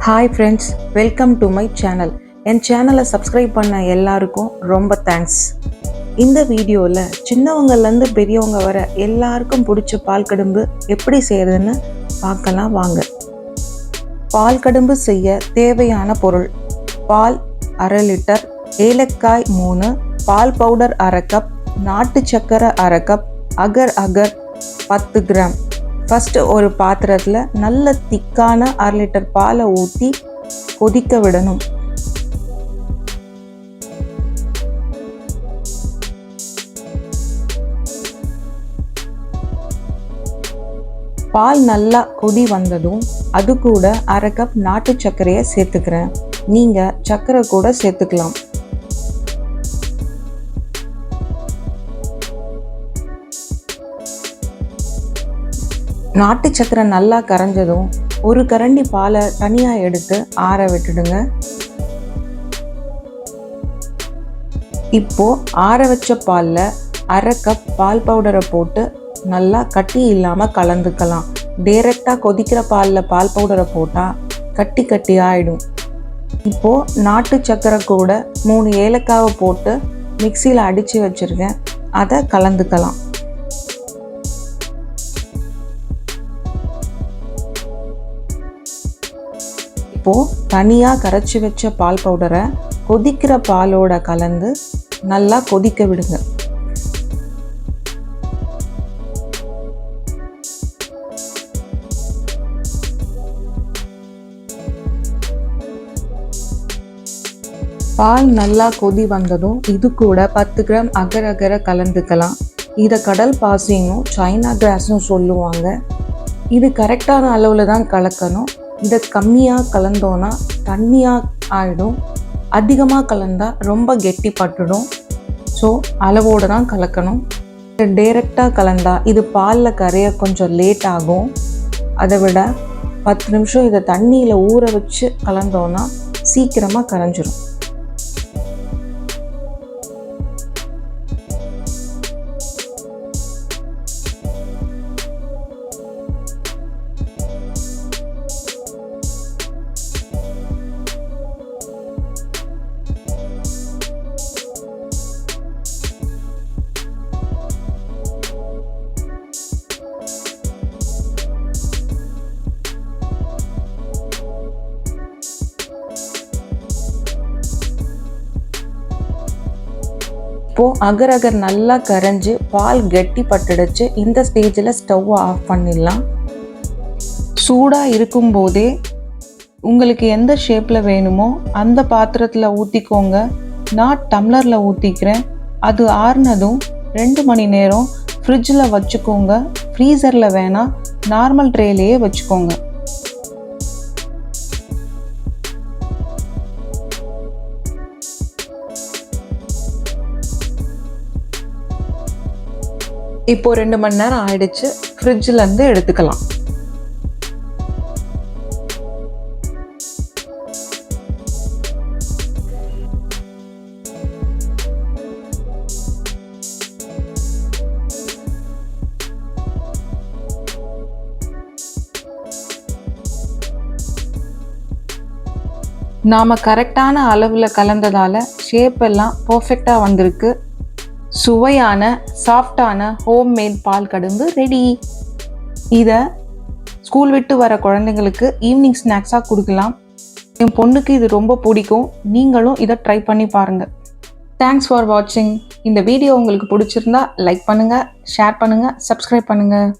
Hi friends, welcome to my channel. என் சேனலை subscribe பண்ண எல்லாருக்கும் ரொம்ப தேங்க்ஸ். இந்த வீடியோவில் சின்னவங்கலேருந்து பெரியவங்க வர எல்லாருக்கும் பிடிச்ச பால் கடும்பு எப்படி செய்கிறதுன்னு பார்க்கலாம் வாங்க. பால் கடும்பு செய்ய தேவையான பொருள்: பால் 1/2 லிட்டர், ஏலக்காய் 3, பால் பவுடர் 1/2 கப், நாட்டு சக்கரை 1/2 கப், அகர் 10 கிராம். ஃபஸ்ட்டு ஒரு பாத்திரத்தில் நல்ல திக்கான 1/2 லிட்டர் பாலை ஊற்றி கொதிக்க விடணும். பால் நல்லா கொதி வந்ததும் அது கூட 1/2 கப் நாட்டு சர்க்கரையை சேர்த்துக்கிறேன். நீங்கள் சர்க்கரை கூட சேர்த்துக்கலாம். நாட்டு சக்கரை நல்லா கரைஞ்சதும் ஒரு கரண்டி பாலை தனியாக எடுத்து ஆற விட்டுடுங்க. இப்போ ஆற வச்ச பாலில் 1/2 கப் பால் பவுடரை போட்டு நல்லா கட்டி இல்லாமல் கலந்துக்கலாம். டைரெக்டாக கொதிக்கிற பாலில் பால் பவுடரை போட்டால் கட்டி கட்டி ஆகிடும். இப்போது நாட்டு சக்கரை கூட 3 ஏலக்காவை போட்டு மிக்சியில் அடித்து வச்சுருக்கேன், அதை கலந்துக்கலாம். இப்போது தனியாக கரைச்சி வச்ச பால் பவுடரை கொதிக்கிற பாலோட கலந்து நல்லா கொதிக்க விடுங்க. பால் நல்லா கொதி வந்ததும் இது கூட 10 கிராம் அகரை கலந்துக்கலாம். இதை கடல் பாசினும் சைனா கிராஸும் சொல்லுவாங்க. இது கரெக்டான அளவில் தான் கலக்கணும். இதை கம்மியாக கலந்தோன்னா தண்ணியாக ஆகிடும், அதிகமாக கலந்தால் ரொம்ப கெட்டி பட்டுடும். ஸோ அளவோடு தான் கலக்கணும். டைரெக்டாக கலந்தால் இது பாலில் கரைய கொஞ்சம் லேட் ஆகும். அதை விட 10 நிமிஷம் இதை தண்ணியில் ஊற வச்சு கலந்தோன்னா சீக்கிரமாக கரைஞ்சிரும். இப்போது அகர் நல்லா கரைஞ்சி பால் கெட்டி பட்டுடுச்சு. இந்த ஸ்டேஜில் ஸ்டவ்வை ஆஃப் பண்ணிடலாம். சூடாக இருக்கும்போதே உங்களுக்கு எந்த ஷேப்பில் வேணுமோ அந்த பாத்திரத்தில் ஊற்றிக்கோங்க. நான் டம்ளரில் ஊற்றிக்கிறேன். அது ஆறுனதும் 2 மணி நேரம் ஃப்ரிட்ஜில் வச்சுக்கோங்க. ஃப்ரீசரில் வேணால் நார்மல் ட்ரேலேயே வச்சுக்கோங்க. இப்போ 2 மணி நேரம் ஆயிடுச்சு. ஃப்ரிட்ஜிலேருந்து எடுத்துக்கலாம். நாம் கரெக்டான அளவில் கலந்ததால் ஷேப் எல்லாம் பர்ஃபெக்டாக வந்திருக்கு. சுவையான சாஃப்டான ஹோம்மேட் பால் கடும்பு ரெடி. இதை ஸ்கூல் விட்டு வர குழந்தைங்களுக்கு ஈவினிங் ஸ்நாக்ஸாக கொடுக்கலாம். என் பொண்ணுக்கு இது ரொம்ப பிடிக்கும். நீங்களும் இதை ட்ரை பண்ணி பாருங்கள். தேங்க்ஸ் ஃபார் வாட்சிங். இந்த வீடியோ உங்களுக்கு பிடிச்சிருந்தா லைக் பண்ணுங்கள், ஷேர் பண்ணுங்கள், சப்ஸ்கிரைப் பண்ணுங்கள்.